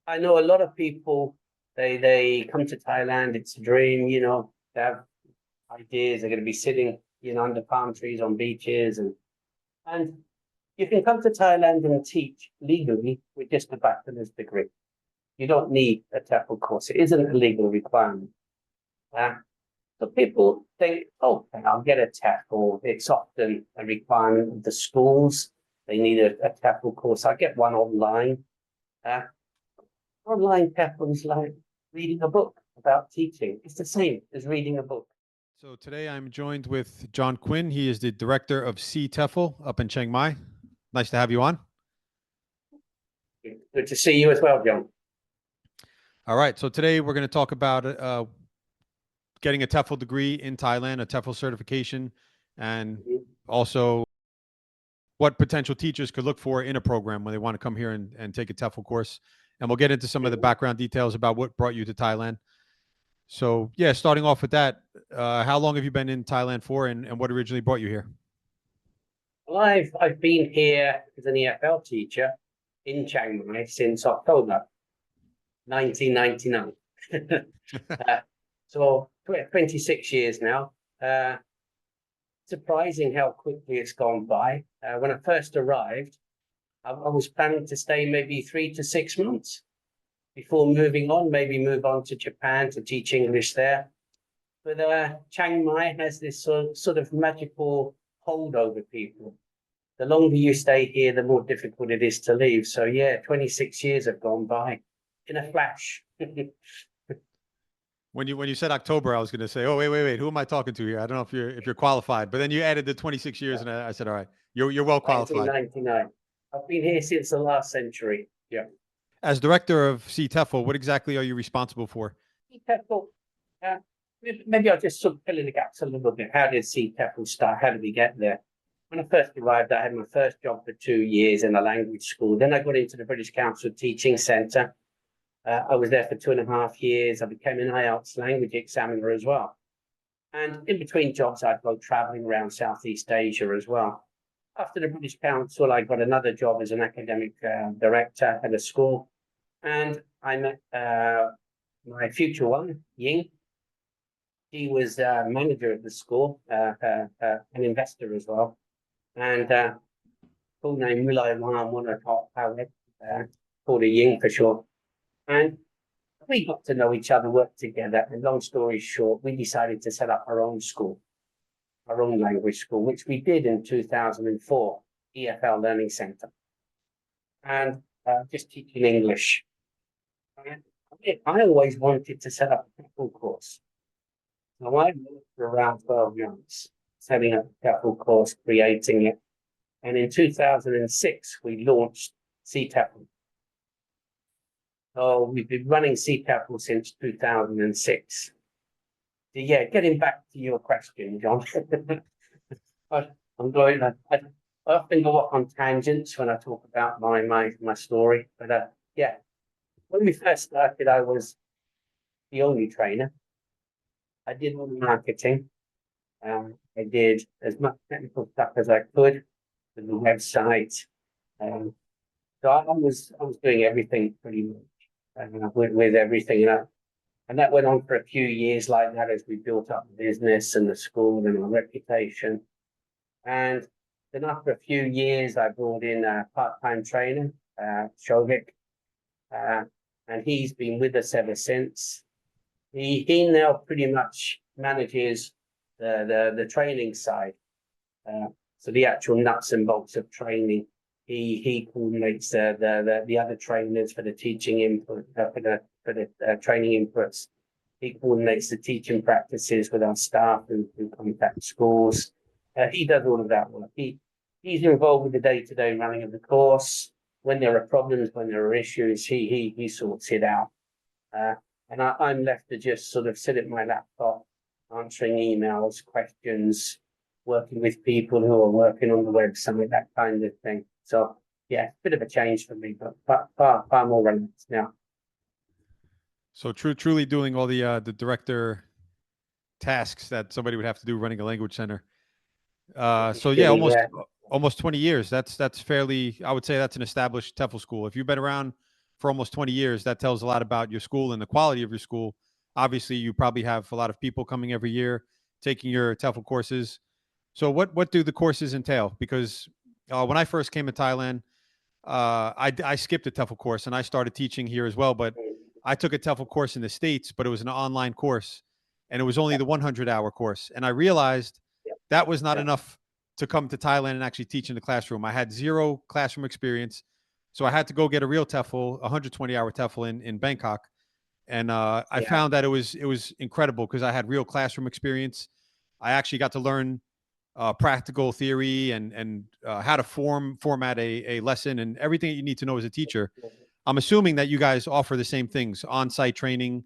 I know a lot of people, they come to Thailand, it's a dream, they have ideas, they're going to be sitting, under palm trees on beaches and you can come to Thailand and teach legally with just a bachelor's degree. You don't need a TEFL course. It isn't a legal requirement. Uh, so people think, oh, okay, I'll get a TEFL. It's often a requirement of the schools. They need a TEFL course. I get one online. Online TEFL is like reading a book about teaching. It's the same as reading a book. So today I'm joined with John Quinn. He is the director of SEE TEFL up in Chiang Mai. Nice to have you on. Good to see you as well, John. All right. So today we're going to talk about getting a TEFL degree in Thailand, a TEFL certification, and also what potential teachers could look for in a program when they want to come here and take a TEFL course. And we'll get into some of the background details about what brought you to Thailand. So yeah, starting off with that, how long have you been in Thailand for, and what originally brought you here? Well, I've been here as an EFL teacher in Chiang Mai since October 1999. So 26 years now. Surprising how quickly it's gone by. When I first arrived, I was planning to stay maybe 3 to 6 months before moving on, maybe move on to Japan to teach English there. But Chiang Mai has this sort of magical hold over people. The longer you stay here, the more difficult it is to leave. So yeah, 26 years have gone by in a flash. When you said October, I was going to say, oh wait, who am I talking to here? I don't know if you're qualified, but then you added the 26 years, and I said, all right, you're well qualified. 1999. I've been here since the last century. Yeah. As director of SEE TEFL, what exactly are you responsible for? SEE TEFL, maybe I'll just sort of fill in the gaps a little bit. How did SEE TEFL start? How did we get there? When I first arrived, I had my first job for 2 years in a language school. Then I got into the British Council Teaching Centre. I was there for 2.5 years. I became an IELTS language examiner as well. And in between jobs, I'd go traveling around Southeast Asia as well. After the British Council, I got another job as an academic director at a school. And I met my future one, Ying. He was manager of the school, an investor as well. And full name, Mulai Lam, one of the top called a Ying for short. And we got to know each other, work together. And long story short, we decided to set up our own school, our own language school, which we did in 2004, EFL Learning Centre. And just teaching English. And I always wanted to set up a TEFL course. So I worked for around 12 months, setting up a TEFL course, creating it. And in 2006, we launched SEE TEFL. So we've been running SEE TEFL since 2006. So yeah, getting back to your question, John. I often go off on tangents when I talk about my story. But yeah, when we first started, I was the only trainer. I did all the marketing. I did as much technical stuff as I could with the website. So I was doing everything pretty much. With everything, and that went on for a few years like that as we built up the business and the school and our reputation. And then after a few years, I brought in a part-time trainer, Shovik, and he's been with us ever since. He now pretty much manages the training side, so the actual nuts and bolts of training. He coordinates the other trainers for the teaching input, for the training inputs. He coordinates the teaching practices with our staff who contact schools. He does all of that work. He's involved with the day-to-day running of the course. When there are problems, when there are issues, he sorts it out. And I'm left to just sort of sit at my laptop, answering emails, questions, working with people who are working on the website, that kind of thing. So yeah, bit of a change for me, but far more relaxed now. So truly doing all the director tasks that somebody would have to do running a language center. So yeah, almost 20 years. That's fairly. I would say that's an established TEFL school. If you've been around for almost 20 years. That tells a lot about your school and the quality of your school. Obviously, you probably have a lot of people coming every year taking your TEFL courses. So what do the courses entail? Because when I first came to Thailand, I skipped a TEFL course and I started teaching here as well. But I took a TEFL course in the States, but it was an online course and it was only the 100-hour course. And I realized that was not enough to come to Thailand and actually teach in the classroom. I had zero classroom experience. So I had to go get a real TEFL, 120-hour TEFL in Bangkok. And I found that it was incredible because I had real classroom experience. I actually got to learn practical theory and how to format a lesson and everything that you need to know as a teacher. I'm assuming that you guys offer the same things: on-site training,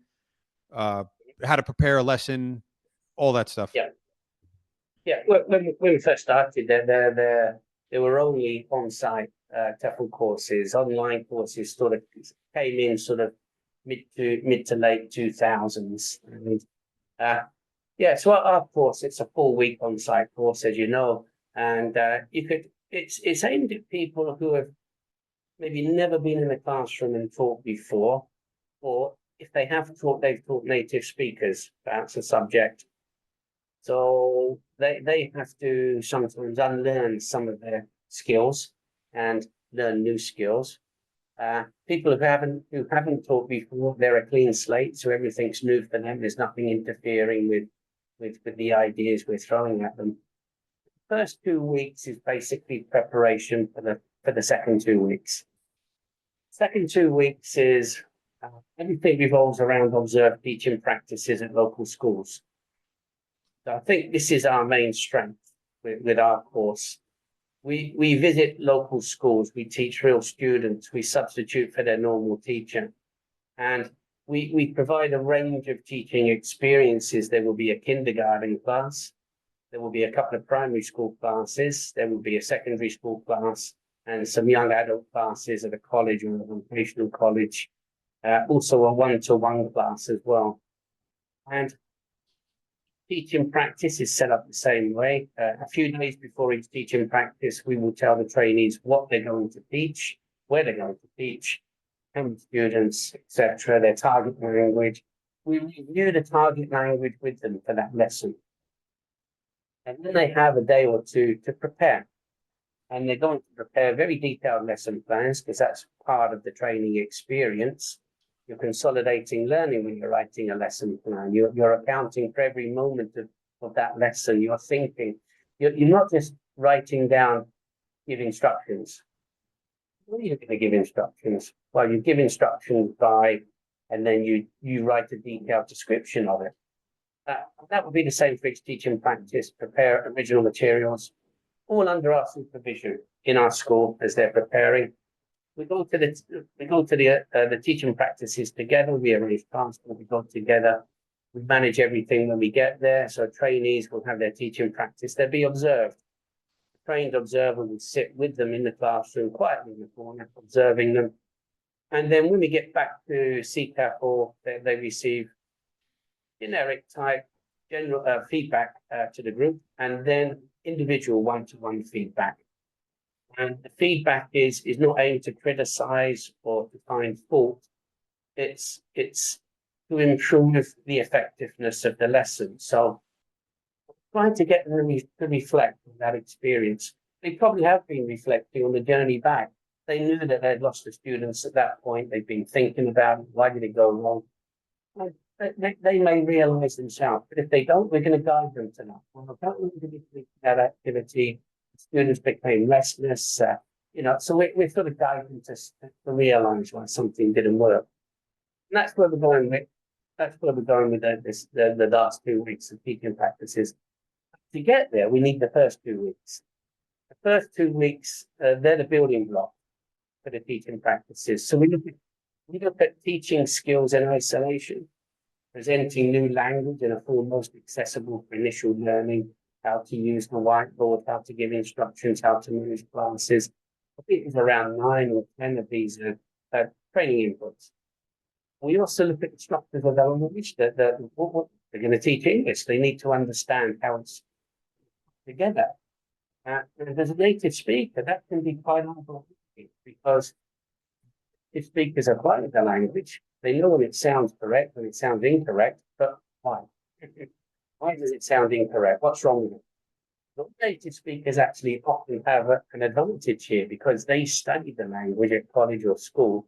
how to prepare a lesson, all that stuff. Yeah. When we first started, there were only on-site TEFL courses. Online courses sort of came in sort of mid to late 2000s. And so our course, it's a 4-week on-site course, as you know, and it's aimed at people who have maybe never been in a classroom and taught before, or if they have taught, they've taught native speakers, perhaps a subject. So they have to sometimes unlearn some of their skills and learn new skills. People who haven't taught before, they're a clean slate, so everything's new for them. There's nothing interfering with the ideas we're throwing at them. The first 2 weeks is basically preparation for the second 2 weeks. Second 2 weeks is everything revolves around observed teaching practices at local schools. So I think this is our main strength with our course. We visit local schools, we teach real students, we substitute for their normal teacher. And we provide a range of teaching experiences. There will be a kindergarten class, there will be a couple of primary school classes, there will be a secondary school class, and some young adult classes at a college or a vocational college. Also a one-to-one class as well. And teaching practice is set up the same way. A few days before each teaching practice, we will tell the trainees what they're going to teach, where they're going to teach, how many students, etc., their target language. We review the target language with them for that lesson. And then they have a day or two to prepare. And they're going to prepare very detailed lesson plans because that's part of the training experience. You're consolidating learning when you're writing a lesson plan. You're accounting for every moment of that lesson. You're thinking. You're not just writing down, give instructions. What are you going to give instructions? Well, you give instructions and then you write a detailed description of it. That would be the same for each teaching practice. Prepare original materials, all under our supervision in our school as they're preparing. We go to the teaching practices together. We arrange transport. We go together. We manage everything when we get there. So trainees will have their teaching practice. They'll be observed. The trained observer will sit with them in the classroom, quietly in the corner, observing them. And then when we get back to SEE TEFL, they receive generic type general feedback to the group, and then individual one-to-one feedback. And the feedback is not aimed to criticize or to find fault. It's to improve the effectiveness of the lesson. So trying to get them to reflect on that experience. They probably have been reflecting on the journey back. They knew that they'd lost the students at that point. They've been thinking about it. Why did it go wrong? They may realize themselves, but if they don't, we're going to guide them to that. Well, that activity, students became restless, so we're sort of guiding to realize why something didn't work. And that's where we're going with. That's where we're going with the last 2 weeks of teaching practices. To get there, we need the first 2 weeks. The first 2 weeks, they're the building block for the teaching practices. So we look at teaching skills in isolation, presenting new language in a form most accessible for initial learning, how to use the whiteboard, how to give instructions, how to manage classes. I think there's around 9 or 10 of these training inputs. We also look at the structures of their language, that what they're going to teach English. They need to understand how it's together. And as a native speaker, that can be quite overwhelming because if speakers apply the language, they know when it sounds correct, when it sounds incorrect, but why? Why does it sound incorrect? What's wrong with it? The native speakers actually often have an advantage here because they studied the language at college or school.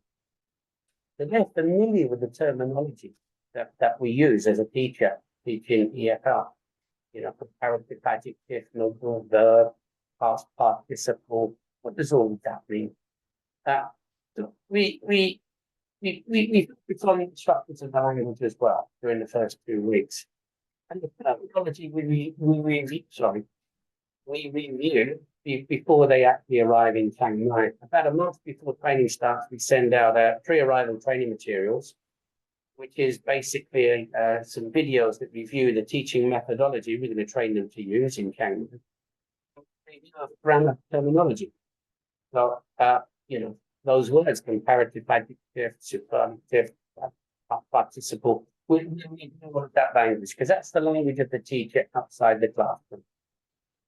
So they're familiar with the terminology that we use as a teacher teaching EFL. Comparative adjective, nominal verb, past participle. What does all of that mean? So we become instructors of the language as well during the first 2 weeks. And the terminology we review before they actually arrive in Chiang Mai. About a month before training starts, we send out pre-arrival training materials, which is basically some videos that review the teaching methodology we're going to train them to use in Chiang Mai. Grammar terminology. So, those words, comparative adjective, superlative, participle, we need to know that language because that's the language of the teacher outside the classroom.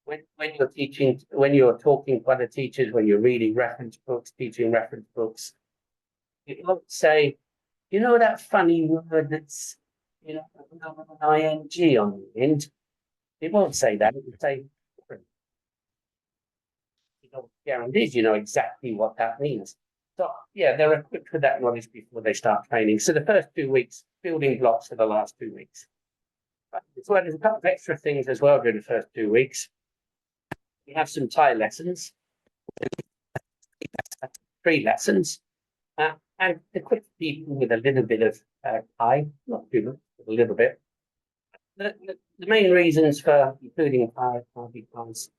When you're talking to other teachers, when you're reading reference books, teaching reference books, it won't say, that funny word that's, an ing on the end. It won't say that. It will say different. Guarantees exactly what that means. So yeah, they're equipped with that knowledge before they start training. So the first 2 weeks, building blocks for the last 2 weeks. So there's a couple of extra things as well during the first 2 weeks. We have some Thai lessons, 3 lessons, and equip people with a little bit of Thai, not too much, but a little bit. The main reasons for including Thai are because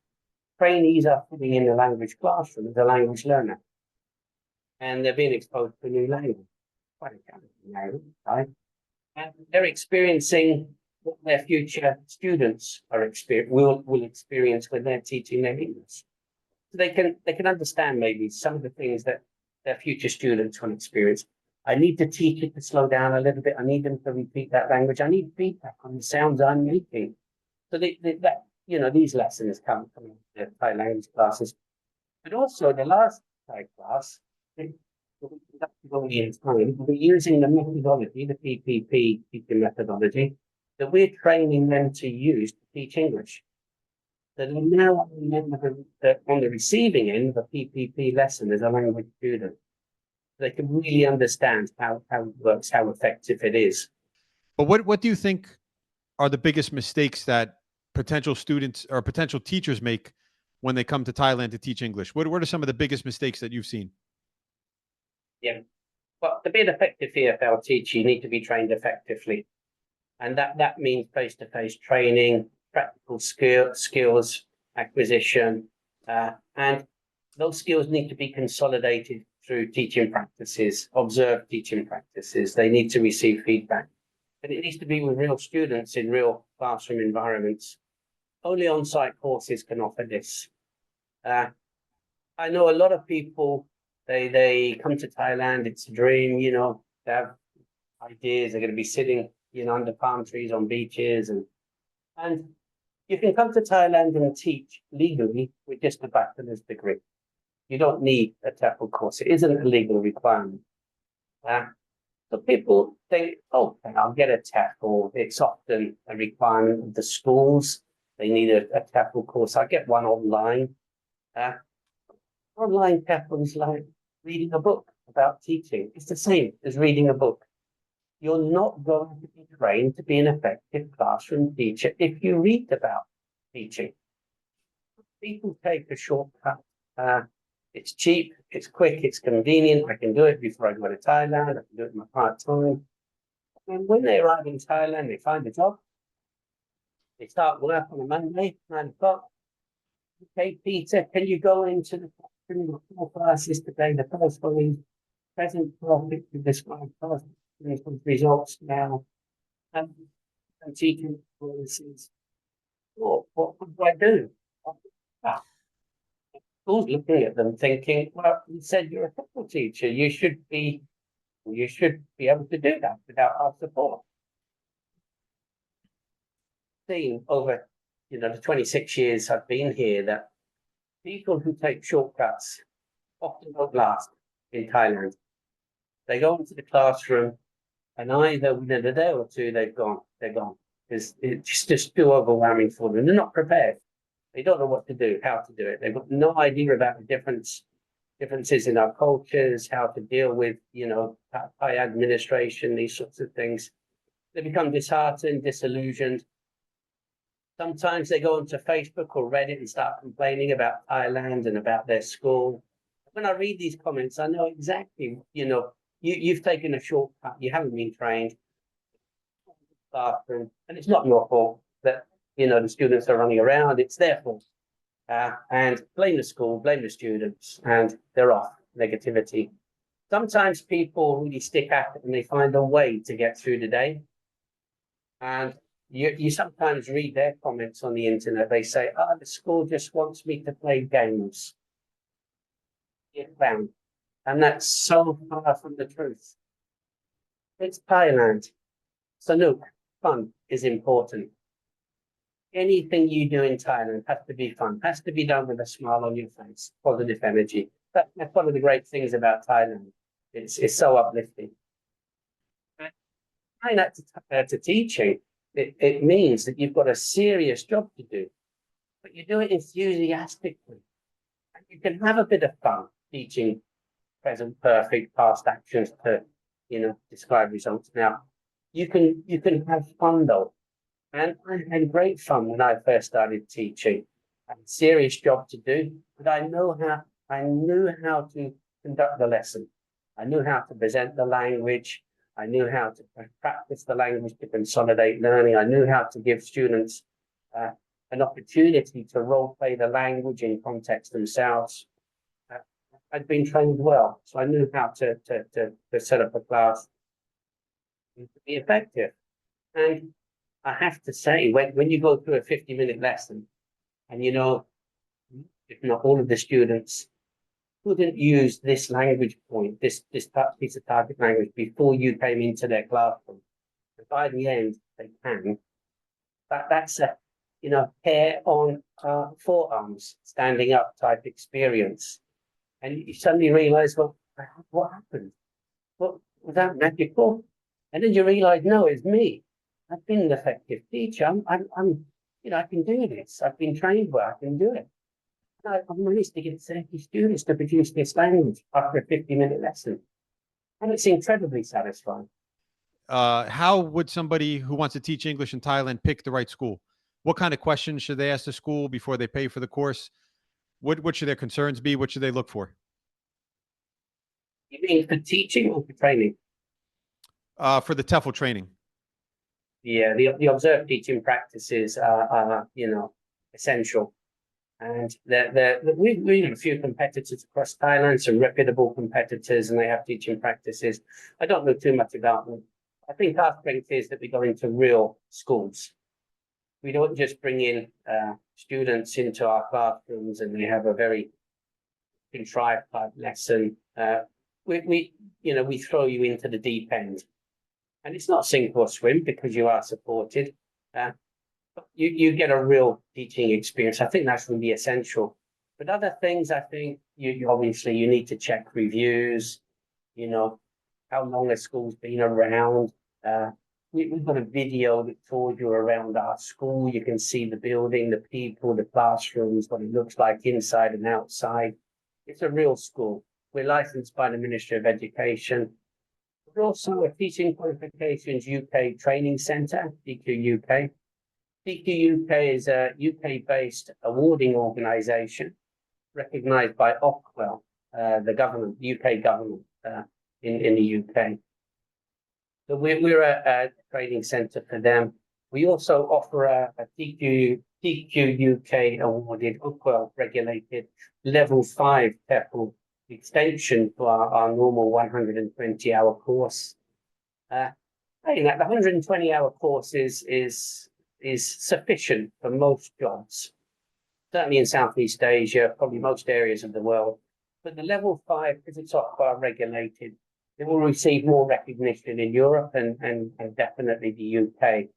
trainees are putting in the language classroom as a language learner, and they're being exposed to a new language, quite a challenging language, right? And they're experiencing what their future students will experience when they're teaching their English. So they can understand maybe some of the things that their future students will experience. I need to teach it to slow down a little bit. I need them to repeat that language. I need feedback on the sounds I'm making. So these lessons come from the Thai language classes, but also the last Thai class, we're using the methodology, the PPP teaching methodology, that we're training them to use to teach English. That are now on the receiving end of a PPP lesson as a language student. They can really understand how it works, how effective it is. But what do you think are the biggest mistakes that potential students or potential teachers make when they come to Thailand to teach English? What are some of the biggest mistakes that you've seen? Yeah, but to be an effective EFL teacher, you need to be trained effectively. And that means face-to-face training, practical skills acquisition, and those skills need to be consolidated through teaching practices, observed teaching practices. They need to receive feedback. And it needs to be with real students in real classroom environments. Only on-site courses can offer this. I know a lot of people, they come to Thailand, it's a dream, they have ideas, they're going to be sitting, under palm trees on beaches. And you can come to Thailand and teach legally with just a bachelor's degree. You don't need a TEFL course. It isn't a legal requirement. So people think, okay, I'll get a TEFL. It's often a requirement of the schools. They need a TEFL course. I get one online. Online TEFL is like reading a book about teaching. It's the same as reading a book. You're not going to be trained to be an effective classroom teacher if you read about teaching. People take a shortcut. It's cheap, it's quick, it's convenient. I can do it before I go to Thailand. I can do it in my part-time. And when they arrive in Thailand, they find a job. They start work on a Monday, 9 o'clock. Okay, Peter, can you go into the classroom? 4 classes today. The first one is present perfect to describe past results now. And teaching policies. What do I do? Schools looking at them thinking, well, you said you're a TEFL teacher. You should be able to do that without our support. Seen over, the 26 years I've been here that people who take shortcuts often don't last in Thailand. They go into the classroom, and either within a day or two, they're gone. It's just too overwhelming for them. They're not prepared. They don't know what to do, how to do it. They've got no idea about the differences in our cultures, how to deal with, high administration, these sorts of things. They become disheartened, disillusioned. Sometimes they go onto Facebook or Reddit and start complaining about Thailand and about their school. When I read these comments, I know exactly, you've taken a shortcut, you haven't been trained. And it's not your fault that, the students are running around, it's their fault. And blame the school, blame the students, and they're off, negativity. Sometimes people really stick at it and they find a way to get through the day. And you sometimes read their comments on the internet. They say, the school just wants me to play games. And that's so far from the truth. It's Thailand. So look, fun is important. Anything you do in Thailand has to be fun, has to be done with a smile on your face, positive energy. That's one of the great things about Thailand. It's so uplifting. Applying that to teaching, it means that you've got a serious job to do, but you do it enthusiastically. And you can have a bit of fun teaching present perfect, past actions to, describe results. Now, you can have fun though. And I had great fun when I first started teaching. I had a serious job to do, but I knew how to conduct the lesson. I knew how to present the language. I knew how to practice the language to consolidate learning. I knew how to give students an opportunity to role play the language in context themselves. I'd been trained well, so I knew how to set up a class to be effective. And I have to say, when you go through a 50-minute lesson, and if not all of the students couldn't use this language point, this piece of target language before you came into their classroom, but by the end they can. That's a hair on forearms standing up type experience, and you suddenly realize, well, what happened? What was that magical? And then you realize, no, it's me. I've been an effective teacher. I'm I can do this. I've been trained well. I can do it. I've managed to get 30 students to produce this language after a 50-minute lesson. And it's incredibly satisfying. How would somebody who wants to teach English in Thailand pick the right school? What kind of questions should they ask the school before they pay for the course? What should their concerns be? What should they look for? You mean for teaching or for training? For the TEFL training. Yeah, the observed teaching practices are essential. And we have a few competitors across Thailand, some reputable competitors, and they have teaching practices. I don't know too much about them. I think our strength is that we go into real schools. We don't just bring in students into our classrooms and they have a very contrived type lesson. We throw you into the deep end. And it's not sink or swim because you are supported. You get a real teaching experience. I think that's really essential. But other things, I think you obviously you need to check reviews. How long a school's been around. We've got a video that tours you around our school. You can see the building, the people, the classrooms, what it looks like inside and outside. It's a real school. We're licensed by the Ministry of Education. We're also a Teaching Qualifications UK Training Centre, TQ UK. TQ UK is a UK-based awarding organisation recognised by Ockwell, the government, the UK government in the UK. So we're a training centre for them. We also offer a TQ UK awarded, Ockwell regulated level 5 TEFL extension to our normal 120-hour course. That the 120-hour course is sufficient for most jobs, certainly in Southeast Asia, probably most areas of the world. But the level 5, because it's Ockwell regulated, it will receive more recognition in Europe and definitely the UK.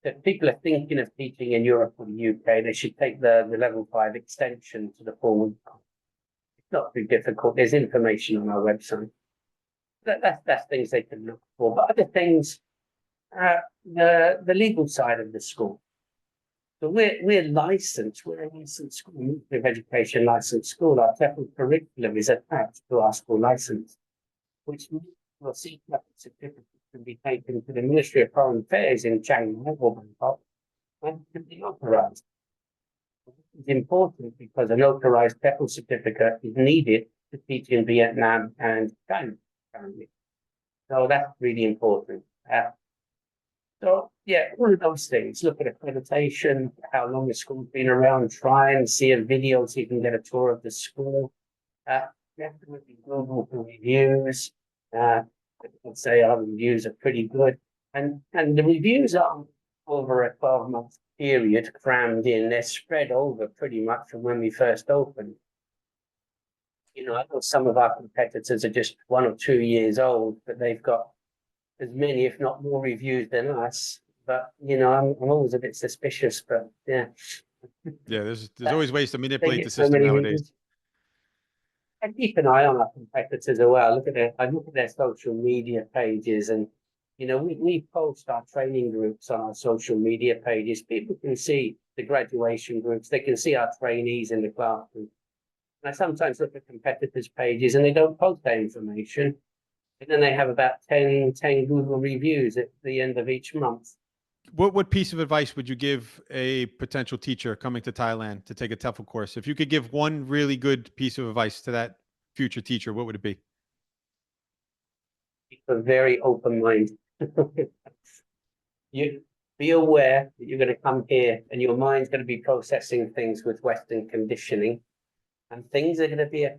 So if people are thinking of teaching in Europe or the UK, they should take the level 5 extension to the full week. It's not too difficult. There's information on our website. that's things they can look for. But other things, the legal side of the school. So we're licensed. We're a licensed school, Ministry of Education licensed school. Our TEFL curriculum is attached to our school license, which means your SEE TEFL certificate can be taken to the Ministry of Foreign Affairs in Chiang or Bangkok and can be authorized. It's important because a notarized TEFL certificate is needed to teach in Vietnam and China currently. So that's really important. So yeah, all of those things. Look at accreditation, how long the school's been around, try and see a video so you can get a tour of the school. Definitely Google for reviews. I'd say our reviews are pretty good. And the reviews are over a 12-month period crammed in. They're spread over pretty much from when we first opened. You know, I know some of our competitors are just 1 or 2 years old, but they've got as many, if not more, reviews than us. But you know, I'm always a bit suspicious. But yeah, Yeah, there's always ways to they manipulate the get so system many nowadays. reviews. I keep an eye on our competitors as well. I look at their social media pages, and you know, we post our training groups on our social media pages. People can see the graduation groups. They can see our trainees in the classroom. And I sometimes look at competitors' pages, and they don't post that information. And then they have about 10 Google reviews at the end of each month. What piece of advice would you give a potential teacher coming to Thailand to take a TEFL course? If you could give one really good piece of advice to that future teacher, what would it be? Keep a very open mind. You be aware that you're going to come here and your mind's going to be processing things with Western conditioning, and things are going to be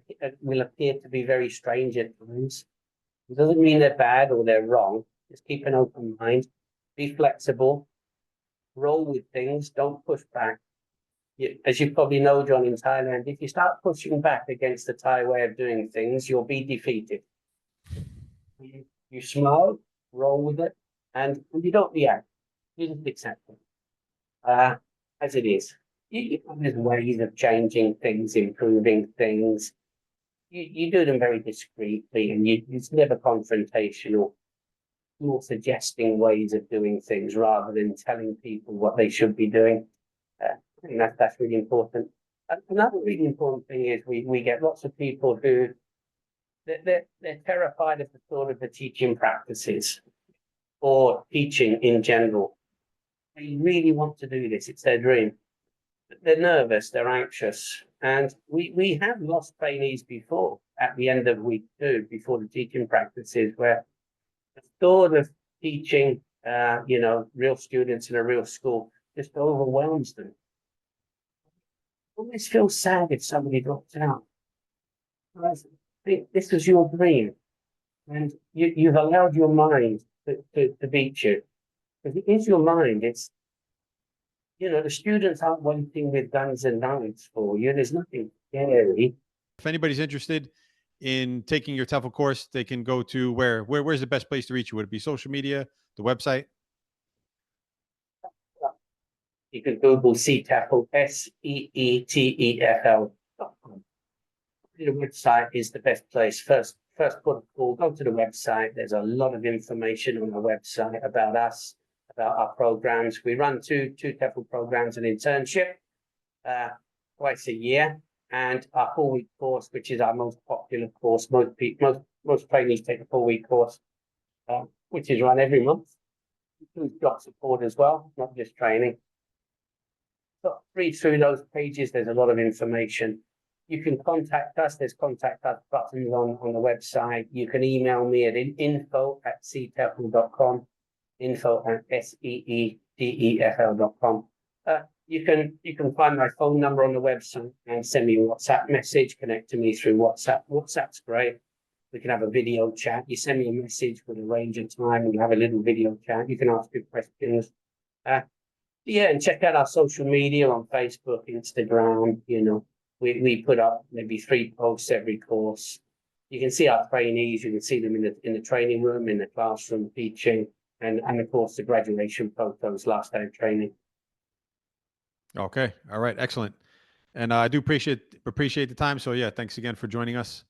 will appear to be very strange at times. It doesn't mean they're bad or they're wrong. Just keep an open mind. Be flexible. Roll with things. Don't push back. As you probably know, John, in Thailand, if you start pushing back against the Thai way of doing things, you'll be defeated. You smile, roll with it, and you don't react. You just accept it as it is. There's ways of changing things, improving things. You do them very discreetly, and it's never confrontational. More suggesting ways of doing things rather than telling people what they should be doing. I think that's really important. Another really important thing is we get lots of people who they're terrified of the thought of the teaching practices or teaching in general. They really want to do this; it's their dream. They're nervous, they're anxious, and we have lost trainees before at the end of week 2, before the teaching practices, where the thought of teaching, you know, real students in a real school just overwhelms them. I always feel sad if somebody drops out. I think this was your dream, and you've allowed your mind to beat you. Because it is your mind. It's, you know, the students aren't waiting with guns and knives for you. There's nothing scary. If anybody's interested in taking your TEFL course, they can go to where's the best place to reach you? Would it be social media, the website? You can Google SEE TEFL, SEETEFL. The website is the best place. First port of call, go to the website. There's a lot of information on the website about us, about our programs. We run two TEFL programs, an internship twice a year, and our 4-week course, which is our most popular course. Most trainees take a 4-week course, which is run every month. Includes job support as well, not just training. So read through those pages. There's a lot of information. You can contact us. There's contact us buttons on the website. You can email me at info@seetefl.com, info@seetefl.com. You can find my phone number on the website and send me a WhatsApp message. Connect to me through WhatsApp. WhatsApp's great. We can have a video chat. You send me a message with a range of time, and you have a little video chat. You can ask good questions. Yeah, and check out our social media on Facebook, Instagram. You know, we put up maybe 3 posts every course. You can see our trainees. You can see them in the training room, in the classroom teaching, and of course the graduation photos last day of training. Okay. All right. Excellent. And I do appreciate the time. So yeah, thanks again for joining us.